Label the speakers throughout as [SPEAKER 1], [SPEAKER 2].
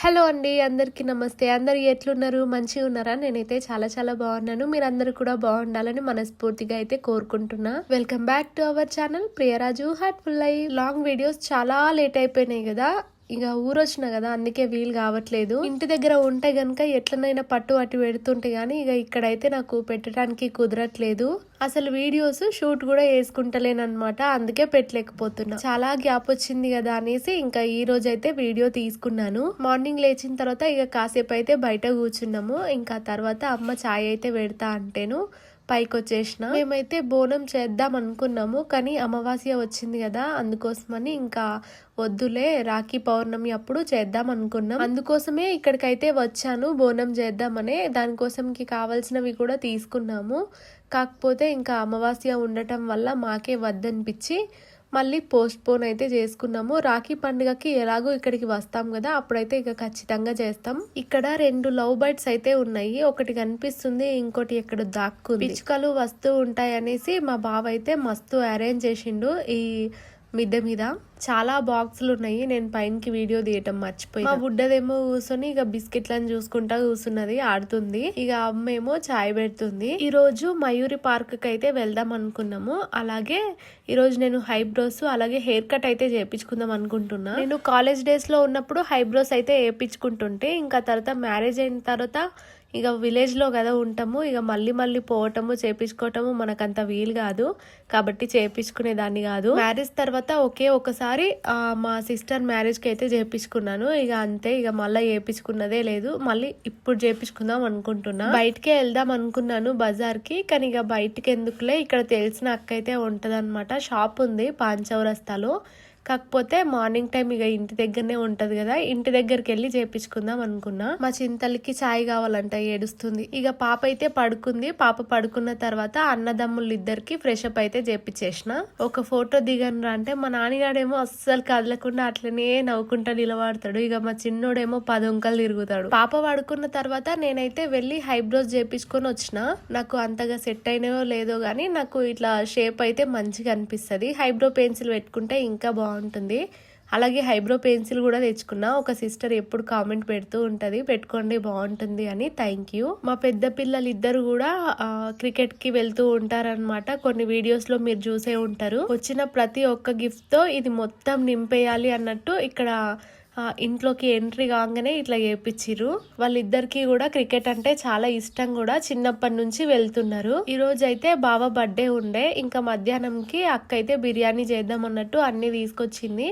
[SPEAKER 1] Hello అండి, అందరికీ నమస్తే. అందరూ ఎట్లున్నారు? మంచిగా ఉన్నారా? నేనైతే చాలా చాలా బాగున్నాను. మీరందరూ కూడా బాగుండాలని మనస్ఫూర్తిగా అయితే కోరుకుంటున్నా. Welcome back to our channel Priyaraju heartful life. Long videos చాలా లేట్ అయిపోయినాయి కదా, ఇక ఊరొచ్చిన కదా, అందుకే వీలు కావట్లేదు. ఇంటి దగ్గర ఉంటే గనక ఎట్లనైనా పట్టు అటు పెడుతుంటే గానీ ఇక ఇక్కడైతే నాకు పెట్టడానికి కుదరట్లేదు. అసలు వీడియోస్ షూట్ కూడా వేసుకుంటలేనమాట, అందుకే పెట్టలేకపోతున్నా. చాలా గ్యాప్ వచ్చింది కదా అనేసి ఇంకా ఈ రోజు అయితే వీడియో తీసుకున్నాను. మార్నింగ్ లేచిన తర్వాత ఇక కాసేపు అయితే బయట కూర్చున్నాము. ఇంకా తర్వాత అమ్మ చాయ్ అయితే పెడతా అంటేను పైకి వచ్చేసిన. మేమైతే బోనం చేద్దాం అనుకున్నాము, కానీ అమావాస్య వచ్చింది కదా, అందుకోసమని ఇంకా వద్దులే, రాఖీ పౌర్ణమి అప్పుడు చేద్దాం అనుకున్నాం. అందుకోసమే ఇక్కడికైతే వచ్చాను బోనం చేద్దామనే. దానికోసంకి కావాల్సినవి కూడా తీసుకున్నాము. కాకపోతే ఇంకా అమావాస్య ఉండటం వల్ల మాకే వద్దనిపించి మళ్ళీ పోస్ట్ పోన్ అయితే చేసుకున్నాము. రాఖీ పండుగకి ఎలాగో ఇక్కడికి వస్తాం కదా, అప్పుడైతే ఇక ఖచ్చితంగా చేస్తాం. ఇక్కడ 2 లవ్ బర్డ్స్ అయితే ఉన్నాయి. ఒకటి కనిపిస్తుంది, ఇంకోటి ఎక్కడ దాక్కుంది. పిచ్చుకలు వస్తూ ఉంటాయి అనేసి మా బావ అయితే మస్తు అరేంజ్ చేసిండు. ఈ మిద్దె మీద చాలా బాక్సులు ఉన్నాయి. నేను పైనకి వీడియో తీయటం మర్చిపోయి. మా బుడ్డదేమో కూర్చొని ఇక బిస్కెట్లను చూసుకుంటా కూర్చున్నది, ఆడుతుంది. ఇక అమ్మేమో చాయ్ పెడుతుంది. ఈ రోజు మయూరి పార్క్ కి అయితే వెళ్దాం అనుకున్నాము. అలాగే ఈ రోజు నేను హైబ్రోస్ అలాగే హెయిర్ కట్ అయితే చేయించుకుందాం అనుకుంటున్నా. నేను కాలేజ్ డేస్ లో ఉన్నప్పుడు హైబ్రోస్ అయితే వేయించుకుంటుంటే, ఇంకా తర్వాత మ్యారేజ్ అయిన తర్వాత ఇక విలేజ్ లో కదా ఉంటాము, ఇక మళ్ళీ పోవటము చేపించుకోవటము మనకంత వీలు కాదు కాబట్టి చేపించుకునేదాన్ని కాదు. మ్యారేజ్ తర్వాత ఒకసారి మా సిస్టర్ మ్యారేజ్ కి అయితే చేపించుకున్నాను. ఇక అంతే, ఇక మళ్ళీ చేపించుకున్నదే లేదు. మళ్ళీ ఇప్పుడు చేపించుకుందాం అనుకుంటున్నా. బయటకే వెళ్దాం అనుకున్నాను బజార్ కి, కానీ ఇక బయటకి ఎందుకులే, ఇక్కడ తెలిసిన అక్క అయితే ఉంటదన్నమాట. షాప్ ఉంది పాంచౌరస్తాలో. కాకపోతే మార్నింగ్ టైం ఇక ఇంటి దగ్గరనే ఉంటది కదా, ఇంటి దగ్గరికి వెళ్ళి చేపించుకుందాం అనుకున్నా. మా చింతలకి చాయ్ కావాలంట, ఏడుస్తుంది. ఇక పాప అయితే పడుకుంది. పాప పడుకున్న తర్వాత అన్నదమ్ములు ఇద్దరికి ఫ్రెష్ అప్ అయితే చేపించేసిన. ఒక ఫోటో దిగనరా అంటే మా నాన్నగాడేమో అస్సలు కదలకుండా అట్లనే నవ్వుకుంటా నిలబడతాడు. ఇక మా చిన్నోడేమో 10 వంకలు తిరుగుతాడు. పాప పడుకున్న తర్వాత నేనైతే వెళ్ళి హైబ్రోస్ చేపించుకొని వచ్చిన. నాకు అంతగా సెట్ అయినో లేదో గానీ నాకు ఇట్లా షేప్ అయితే మంచిగా అనిపిస్తుంది. హైబ్రో పెన్సిల్ పెట్టుకుంటే ఇంకా బాగుంటుంది. అలాగే హైబ్రో పెన్సిల్ కూడా తెచ్చుకున్నా. ఒక సిస్టర్ ఎప్పుడు కామెంట్ పెడుతూ ఉంటది, పెట్టుకోండి బాగుంటుంది అని. Thank you. మా పెద్ద పిల్లలు ఇద్దరు కూడా క్రికెట్ కి వెళ్తూ ఉంటారనమాట. కొన్ని వీడియోస్ లో మీరు చూసే ఉంటారు. వచ్చిన ప్రతి ఒక్క గిఫ్ట్ తో ఇది మొత్తం నింపేయాలి అన్నట్టు ఇక్కడ ఇంట్లోకి ఎంట్రీ కాగానే ఇట్లా చేపించిర్రు. వాళ్ళిద్దరికి కూడా క్రికెట్ అంటే చాలా ఇష్టం కూడా, చిన్నప్పటి నుంచి వెళ్తున్నారు. ఈ రోజు అయితే బావ బర్త్డే ఉండే. ఇంకా మధ్యాహ్నంకి అక్క అయితే బిర్యానీ చేద్దాం అన్నట్టు అన్ని తీసుకొచ్చింది.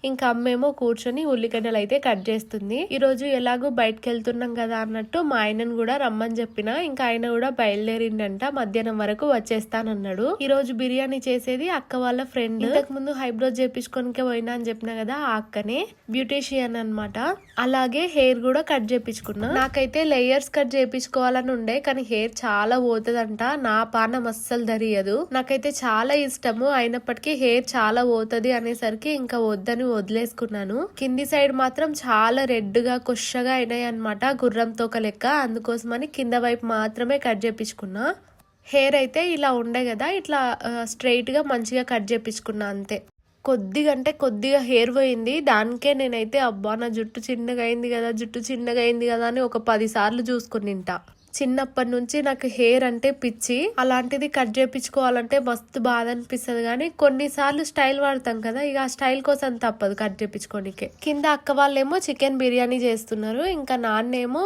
[SPEAKER 1] ఇంకా అమ్మేమో కూర్చొని ఉల్లిగడ్డలు అయితే కట్ చేస్తుంది. ఈ రోజు ఎలాగో బయటకు వెళ్తున్నాం కదా అన్నట్టు మా ఆయనను కూడా రమ్మని చెప్పిన. ఇంకా ఆయన కూడా బయలుదేరిండంట, మధ్యాహ్నం వరకు వచ్చేస్తానన్నాడు. ఈ రోజు బిర్యానీ చేసేది అక్క వాళ్ళ ఫ్రెండ్. ఇంతకు ముందు హైబ్రోస్ చేపించుకోనికే పోయినా అని చెప్పిన కదా, ఆ అక్కనే బ్యూటీషియన్ అన్నమాట. అలాగే హెయిర్ కూడా కట్ చేపించుకున్నా. నాకైతే లేయర్స్ కట్ చేపించుకోవాలని ఉండే, కానీ హెయిర్ చాలా పోతుందంట. నా పానం అస్సలు ధరియదు. నాకైతే చాలా ఇష్టము, అయినప్పటికీ హెయిర్ చాలా పోతుంది అనేసరికి ఇంకా వద్దని వదిలేసుకున్నాను. కింది సైడ్ మాత్రం చాలా రెడ్ గా కొషగా అయినాయి అనమాట, గుర్రం తోక లెక్క. అందుకోసమని కింద వైపు మాత్రమే కట్ చేపించుకున్నా. హెయిర్ అయితే ఇలా ఉండే కదా, ఇట్లా స్ట్రైట్ గా మంచిగా కట్ చేపించుకున్నా అంతే. కొద్దిగా హెయిర్ పోయింది. దానికే నేనైతే అబ్బా నా జుట్టు చిన్నగా అయింది కదా అని ఒక 10 సార్లు చూసుకునింటా. చిన్నప్పటి నుంచి నాకు హెయిర్ అంటే పిచ్చి. అలాంటిది కట్ చేపించుకోవాలంటే మస్తు బాధ అనిపిస్తుంది. కానీ కొన్నిసార్లు స్టైల్ వాడతాం కదా, ఇక ఆ స్టైల్ కోసం తప్పదు కట్ చేపించుకోనికే. కింద అక్క వాళ్ళేమో చికెన్ బిర్యానీ చేస్తున్నారు. ఇంకా నాన్నేమో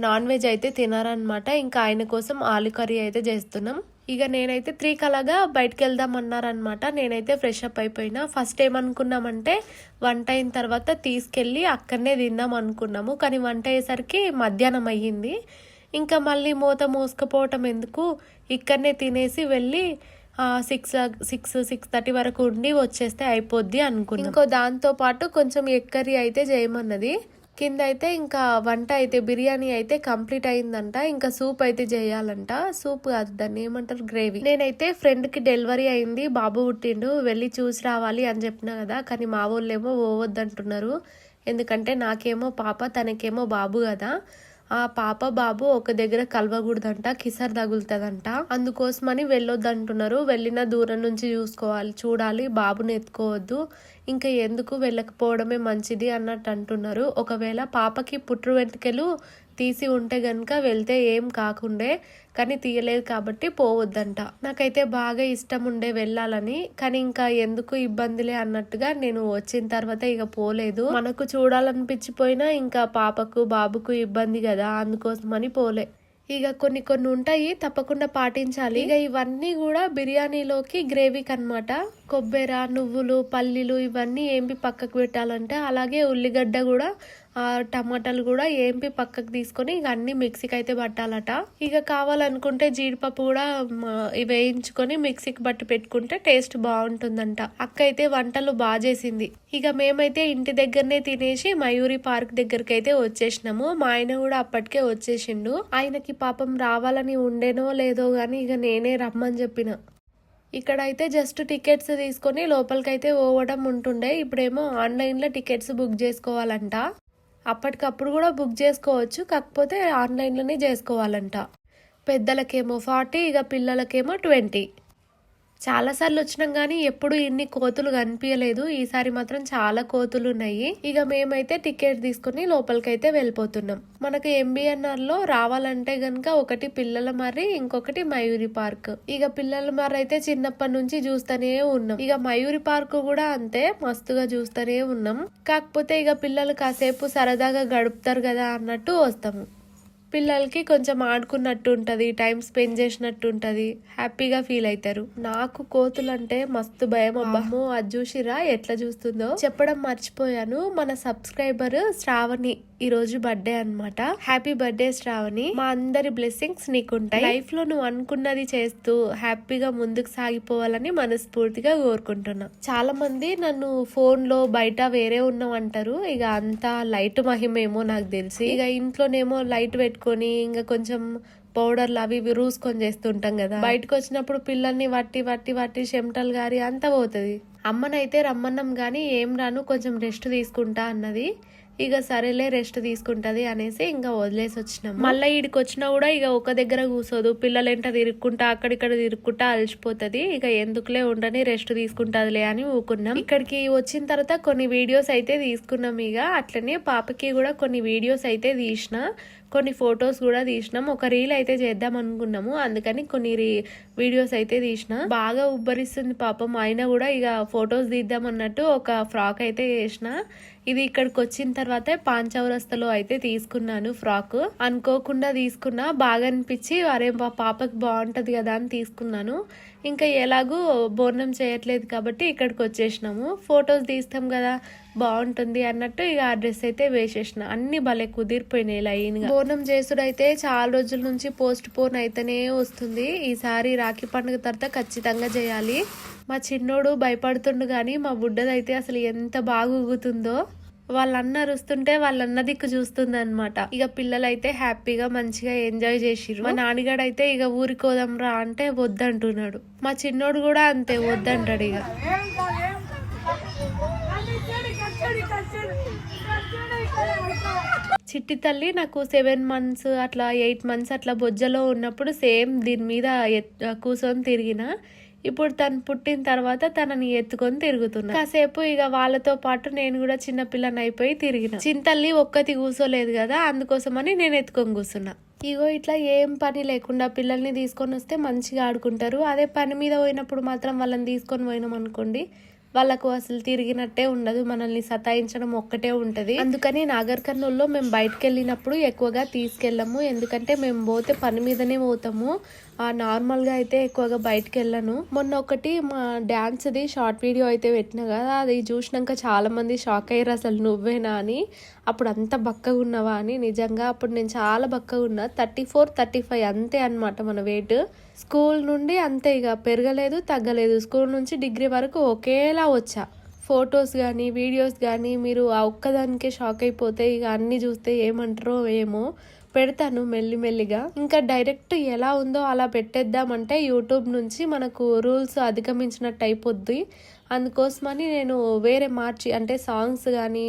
[SPEAKER 1] నాన్ వెజ్ అయితే తినారనమాట. ఇంకా ఆయన కోసం ఆలు కర్రీ అయితే చేస్తున్నాం. ఇక నేనైతే 3 అలాగా బయటకు వెళ్దాం అన్నారనమాట. నేనైతే ఫ్రెష్ అప్ అయిపోయినా. ఫస్ట్ ఏమనుకున్నామంటే వంట అయిన తర్వాత తీసుకెళ్ళి అక్కడనే తిందాం అనుకున్నాము, కానీ వంట అయ్యేసరికి మధ్యాహ్నం అయ్యింది. ఇంకా మళ్ళీ మోసుకపోవటం ఎందుకు, ఇక్కడనే తినేసి వెళ్ళి 6:30 వరకు ఉండి వచ్చేస్తే అయిపోద్ది అనుకున్నాం. ఇంకో దాంతో పాటు కొంచెం ఎగ్ కర్రీ అయితే చేయమన్నది. కింద అయితే ఇంకా వంట అయితే బిర్యానీ అయితే కంప్లీట్ అయిందంట. ఇంకా సూప్ అయితే చేయాలంట. సూప్ కాదు, దాన్ని ఏమంటారు, గ్రేవీ. నేనైతే ఫ్రెండ్ కి డెలివరీ అయింది, బాబు పుట్టిండు, వెళ్ళి చూసి రావాలి అని చెప్పిన కదా, కానీ మా వాళ్ళేమో పోవద్దంటున్నారు. ఎందుకంటే నాకేమో పాప, తనకేమో బాబు కదా, ఆ పాప బాబు ఒక దగ్గర కలవకూడదంట, కిసర్ తగులుతుందంట. అందుకోసమని వెళ్ళొద్దంటున్నారు. వెళ్ళిన దూరం నుంచి చూడాలి, బాబుని ఎత్తుకోవద్దు, ఇంకా ఎందుకు వెళ్ళకపోవడమే మంచిది అన్నట్టు అంటున్నారు. ఒకవేళ పాపకి పుట్టు వెంట్రుకలు తీసి ఉంటే గనుక వెళ్తే ఏం కాకుండే, కానీ తీయలేదు కాబట్టి పోవద్దంట. నాకైతే బాగా ఇష్టం ఉండే వెళ్ళాలని, కానీ ఇంకా ఎందుకు ఇబ్బందిలే అన్నట్టుగా నేను వచ్చిన తర్వాత ఇక పోలేదు. మనకు చూడాలనిపించిపోయినా ఇంకా పాపకు బాబుకు ఇబ్బంది కదా, అందుకోసమని పోలే. ఇక కొన్ని ఉంటాయి తప్పకుండా పాటించాలి. ఇక ఇవన్నీ కూడా బిర్యానీలోకి గ్రేవీకి అన్నమాట. కొబ్బెర, నువ్వులు, పల్లీలు ఇవన్నీ ఏంపి పక్కకు పెట్టాలంటే, అలాగే ఉల్లిగడ్డ కూడా, టమాటాలు కూడా ఏంపి పక్కకు తీసుకొని ఇక అన్ని మిక్సీకి అయితే పట్టాలట. ఇక కావాలనుకుంటే జీడిపప్పు కూడా వేయించుకొని మిక్సీకి బట్టి పెట్టుకుంటే టేస్ట్ బాగుంటుందంట. అక్క అయితే వంటలు బాగా చేసింది. ఇక మేమైతే ఇంటి దగ్గరనే తినేసి మయూరి పార్క్ దగ్గరికి అయితే వచ్చేసినాము. మా ఆయన కూడా అప్పటికే వచ్చేసిండు. ఆయనకి పాపం రావాలని ఉండేనో లేదో గాని ఇక నేనే రమ్మని చెప్పిన. ఇక్కడైతే జస్ట్ టికెట్స్ తీసుకొని లోపలికైతే పోవడం ఉంటుండే. ఇప్పుడేమో ఆన్లైన్లో టికెట్స్ బుక్ చేసుకోవాలంట. అప్పటికప్పుడు కూడా బుక్ చేసుకోవచ్చు, కాకపోతే ఆన్లైన్లోనే చేసుకోవాలంట. పెద్దలకేమో 40, ఇక పిల్లలకేమో 20. చాలాసార్లు వచ్చినాం కానీ ఎప్పుడు ఇన్ని కోతులు కనిపించలేదు. ఈసారి మాత్రం చాలా కోతులు ఉన్నాయి. ఇక మేమైతే టికెట్ తీసుకుని లోపలికైతే వెళ్ళిపోతున్నాం. మనకు MBNR లో రావాలంటే గనక ఒకటి పిల్లల మర్రి, ఇంకొకటి మయూరి పార్క్. ఇక పిల్లల మర్రి అయితే చిన్నప్పటి నుంచి చూస్తూనే ఉన్నాం. ఇక మయూరి పార్క్ కూడా అంతే, మస్తుగా చూస్తూనే ఉన్నాం. కాకపోతే ఇక పిల్లలు కాసేపు సరదాగా గడుపుతారు కదా అన్నట్టు వస్తాము. పిల్లలకి కొంచెం ఆడుకున్నట్టు ఉంటుంది, టైం స్పెండ్ చేసినట్టు ఉంటుంది, హ్యాపీగా ఫీల్ అవుతారు. నాకు కోతులు అంటే మస్తు భయం. అబ్బమ్మో, అది చూసిరా ఎట్లా చూస్తుందో. చెప్పడం మర్చిపోయాను, మన సబ్స్క్రైబర్ శ్రావణి ఈ రోజు బర్త్డే అన్నమాట. Happy birthday Shravani. మా అందరి బ్లెస్సింగ్స్ నీకుంటాయి. లైఫ్ లో నువ్వు అనుకున్నది చేస్తూ హ్యాపీగా ముందుకు సాగిపోవాలని మనస్ఫూర్తిగా కోరుకుంటున్నా. చాలా మంది నన్ను ఫోన్ లో బయట వేరే ఉన్నాం అంటారు. ఇక అంతా లైట్ మహిమేమో నాకు తెలిసి. ఇక ఇంట్లోనేమో లైట్ పెట్టుకొని ఇంకా కొంచెం పౌడర్లు అవి ఇవి రూసుకొని చేస్తుంటాం కదా. బయటకు వచ్చినప్పుడు పిల్లల్ని వట్టి చెమటలు గారి అంతా పోతుంది. అమ్మనైతే రమ్మన్నాం గానీ ఏం రాను, కొంచెం రెస్ట్ తీసుకుంటా అన్నది. ఇక సరేలే రెస్ట్ తీసుకుంటది అనేసి ఇంకా వదిలేసి వచ్చినాం. మళ్ళీ ఈడికి వచ్చినా కూడా ఇక ఒక దగ్గర కూర్చోదు, పిల్లలేంట తిరుక్కుంటా అక్కడిక్కడ తిరుక్కుంటా అలసిపోతుంది. ఇక ఎందుకులే ఉండని, రెస్ట్ తీసుకుంటదిలే అని ఊకున్నాం. ఇక్కడికి వచ్చిన తర్వాత కొన్ని వీడియోస్ అయితే తీసుకున్నాం. ఇక అట్లనే పాపకి కూడా కొన్ని వీడియోస్ అయితే తీసిన, కొన్ని ఫొటోస్ కూడా తీసినాం. ఒక రీల్ అయితే చేద్దాం అనుకున్నాము, అందుకని కొన్ని వీడియోస్ అయితే తీసిన. బాగా ఉబ్బరిస్తుంది పాపం, అయినా కూడా ఇక ఫొటోస్ తీద్దాం అన్నట్టు ఒక ఫ్రాక్ అయితే చేసిన. ఇది ఇక్కడికి వచ్చిన తర్వాత పాంచౌరస్తలో అయితే తీసుకున్నాను ఫ్రాక్. అనుకోకుండా తీసుకున్నా, బాగా అనిపించి అరే పాపకి బాగుంటది కదా అని తీసుకున్నాను. ఇంకా ఎలాగూ బోనం చేయట్లేదు కాబట్టి ఇక్కడికి వచ్చేసినాము. ఫొటోస్ తీస్తాం కదా, బాగుంటుంది అన్నట్టు ఇక ఆ డ్రెస్ అయితే వేసేసిన. అన్ని భలే కుదిరిపోయినాయి లైన్ గా. బోనం చేసుడు అయితే చాలా రోజుల నుంచి పోస్ట్ పోన్ అయితేనే వస్తుంది. ఈసారి రాఖీ పండుగ తర్వాత ఖచ్చితంగా చేయాలి. మా చిన్నోడు భయపడుతుండు కానీ మా బుడ్డదైతే అసలు ఎంత బాగా ఊగుతుందో. వాళ్ళన్న అరుస్తుంటే వాళ్ళన్న దిక్కు చూస్తుంది అనమాట. ఇక పిల్లలైతే హ్యాపీగా మంచిగా ఎంజాయ్ చేసిర్రు. మా నాన్నగాడైతే ఇక ఊరికోదాం రా అంటే వద్దంటున్నాడు. మా చిన్నోడు కూడా అంతే వద్దంటాడు. ఇక చిట్టి తల్లి నాకు 7 months అట్లా 8 months అట్లా బొజ్జలో ఉన్నప్పుడు సేమ్ దీని మీద కూర్చొని తిరిగిన. ఇప్పుడు తను పుట్టిన తర్వాత తనని ఎత్తుకొని తిరుగుతున్నా. కాసేపు ఇక వాళ్ళతో పాటు నేను కూడా చిన్నపిల్లని అయిపోయి తిరిగిన. చింతల్లి ఒక్కతి కూర్చోలేదు కదా, అందుకోసమని నేను ఎత్తుకొని కూర్చున్నా. ఇగో ఇట్లా ఏం పని లేకుండా పిల్లల్ని తీసుకొని వస్తే మంచిగా ఆడుకుంటారు. అదే పని మీద పోయినప్పుడు మాత్రం వాళ్ళని తీసుకొని పోయినాం అనుకోండి, వాళ్ళకు అసలు తిరిగినట్టే ఉండదు, మనల్ని సతాయించడం ఒక్కటే ఉంటది. అందుకని నాగర్ కర్నూల్లో మేము బయటకు వెళ్ళినప్పుడు ఎక్కువగా తీసుకెళ్ళము, ఎందుకంటే మేము పోతే పని మీదనే పోతాము. నార్మల్గా అయితే ఎక్కువగా బయటకు వెళ్ళను. మొన్న ఒకటి మా డ్యాన్స్ది షార్ట్ వీడియో అయితే పెట్టినా కదా, అది చూసినాక చాలా మంది షాక్ అయ్యారు, అసలు నువ్వేనా అని. అప్పుడు అంత బక్కగా ఉన్నావా అని. నిజంగా అప్పుడు నేను చాలా బక్కగా ఉన్నా, 34, 35 అంతే అనమాట మన వెయిట్. స్కూల్ నుండి అంతే, ఇక పెరగలేదు తగ్గలేదు. స్కూల్ నుంచి డిగ్రీ వరకు ఒకేలా వచ్చా. ఫొటోస్ కానీ వీడియోస్ కానీ మీరు ఆ ఒక్కదానికే షాక్ అయిపోతే ఇక అన్ని చూస్తే ఏమంటారో ఏమో. పెడతాను మెల్లిమెల్లిగా. ఇంకా డైరెక్ట్ ఎలా ఉందో అలా పెట్టేద్దామంటే యూట్యూబ్ నుంచి మనకు రూల్స్ అధిగమించినట్టు అయిపోద్ది. అందుకోసమని నేను వేరే మార్చి, అంటే సాంగ్స్ కానీ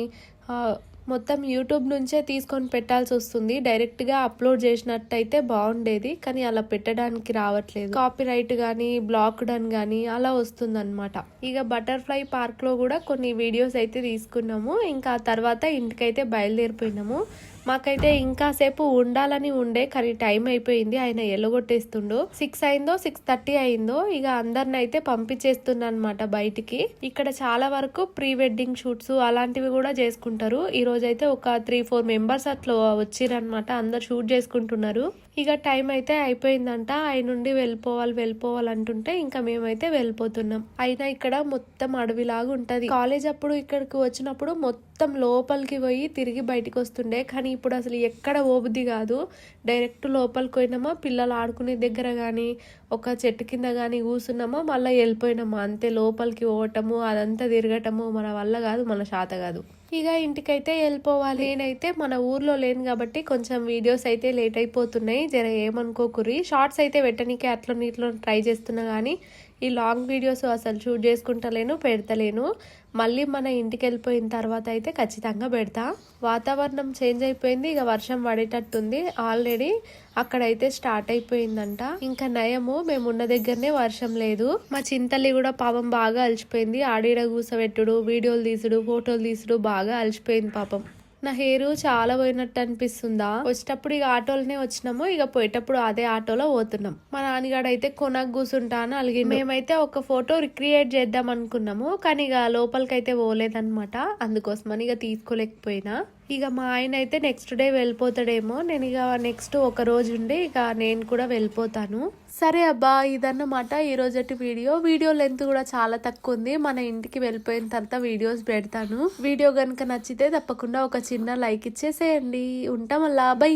[SPEAKER 1] మొత్తం యూట్యూబ్ నుంచే తీసుకొని పెట్టాల్సి వస్తుంది. డైరెక్ట్ గా అప్లోడ్ చేసినట్టయితే బాగుండేది, కానీ అలా పెట్టడానికి రావట్లేదు. కాపీ రైట్ గానీ బ్లాక్డ్ అని గానీ అలా వస్తుంది అనమాట. ఇక బటర్ఫ్లై పార్క్ లో కూడా కొన్ని వీడియోస్ అయితే తీసుకున్నాము. ఇంకా తర్వాత ఇంటికైతే బయలుదేరిపోయినాము. మాకైతే ఇంకా సేపు ఉండాలని ఉండే, కానీ టైం అయిపోయింది. ఆయన ఎల్లగొట్టేస్తుండు. 6 అయిందో 6:30 అయిందో ఇక అందరిని అయితే పంపించేస్తున్నా అనమాట బయటికి. ఇక్కడ చాలా వరకు ప్రీ వెడ్డింగ్ షూట్స్ అలాంటివి కూడా చేసుకుంటారు. ఈ రోజు అయితే ఒక 3-4 మెంబర్స్ అట్లా వచ్చిరనమాట. అందరు షూట్ చేసుకుంటున్నారు. ఇక టైం అయితే అయిపోయిందంట. ఆయన నుండి వెళ్ళిపోవాలి అంటుంటే ఇంకా మేమైతే వెళ్ళిపోతున్నాం. అయినా ఇక్కడ మొత్తం అడవిలాగా ఉంటది. కాలేజ్ అప్పుడు ఇక్కడికి వచ్చినప్పుడు మొత్తం లోపలికి పోయి తిరిగి బయటికి వస్తుండే, కానీ ఇప్పుడు అసలు ఎక్కడ పోబుద్ది కాదు. డైరెక్ట్ లోపలికి పోయినామా, పిల్లలు ఆడుకునే దగ్గర కానీ ఒక చెట్టు కింద కానీ కూర్చున్నామా, మళ్ళీ వెళ్ళిపోయినామా అంతే. లోపలికి పోవటము అదంతా తిరగటము మన వల్ల కాదు, మన శాత కాదు. ఇక ఇంటికైతే వెళ్ళిపోవాలి. నేనైతే మన ఊర్లో లేను కాబట్టి కొంచెం వీడియోస్ అయితే లేట్ అయిపోతున్నాయి, జర ఏమనుకోకుర్రి. షార్ట్స్ అయితే పెట్టనీకే అట్లా నీటిలో ట్రై చేస్తున్నా, కానీ ఈ లాంగ్ వీడియోస్ అసలు షూట్ చేసుకుంటలేను, పెడతలేను. మళ్ళీ మన ఇంటికి వెళ్ళిపోయిన తర్వాత అయితే ఖచ్చితంగా పెడతా. వాతావరణం చేంజ్ అయిపోయింది, ఇక వర్షం పడేటట్టుంది. ఆల్రెడీ అక్కడైతే స్టార్ట్ అయిపోయిందంట. ఇంకా నయము మేమున్న దగ్గరనే వర్షం లేదు. మా చింతల్లి కూడా పాపం బాగా అలసిపోయింది. ఆడీడ కూసబెట్టుడు, వీడియోలు తీసుడు, ఫోటోలు తీసుడు బాగా అలసిపోయింది పాపం. నా హెయిర్ చాలా పోయినట్టు అనిపిస్తుందా. వచ్చేటప్పుడు ఇక ఆటోలోనే వచ్చినాము, ఇక పోయేటప్పుడు అదే ఆటోలో పోతున్నాం. మా నాన్నగాడు అయితే కొనకు కూర్చుంటా అని అలిగి, మేమైతే ఒక ఫోటో రిక్రియేట్ చేద్దాం అనుకున్నాము, కానీ ఇక లోపలికైతే పోలేదన్నమాట. అందుకోసమని ఇక తీసుకోలేకపోయినా. ఇక మా ఆయన అయితే నెక్స్ట్ డే వెళ్ళిపోతాడేమో. నేను ఇక నెక్స్ట్ ఒక రోజు ఉండి ఇక నేను కూడా వెళ్ళిపోతాను. సరే అబ్బా, ఇదన్నమాట ఈ రోజటి వీడియో లెంత్ కూడా చాలా తక్కువ ఉంది. మన ఇంటికి వెళ్ళిపోయిన తర్వాత వీడియోస్ పెడతాను. వీడియో కనుక నచ్చితే తప్పకుండా ఒక చిన్న లైక్ ఇచ్చేసేయండి. ఉంటాం అలా, బై.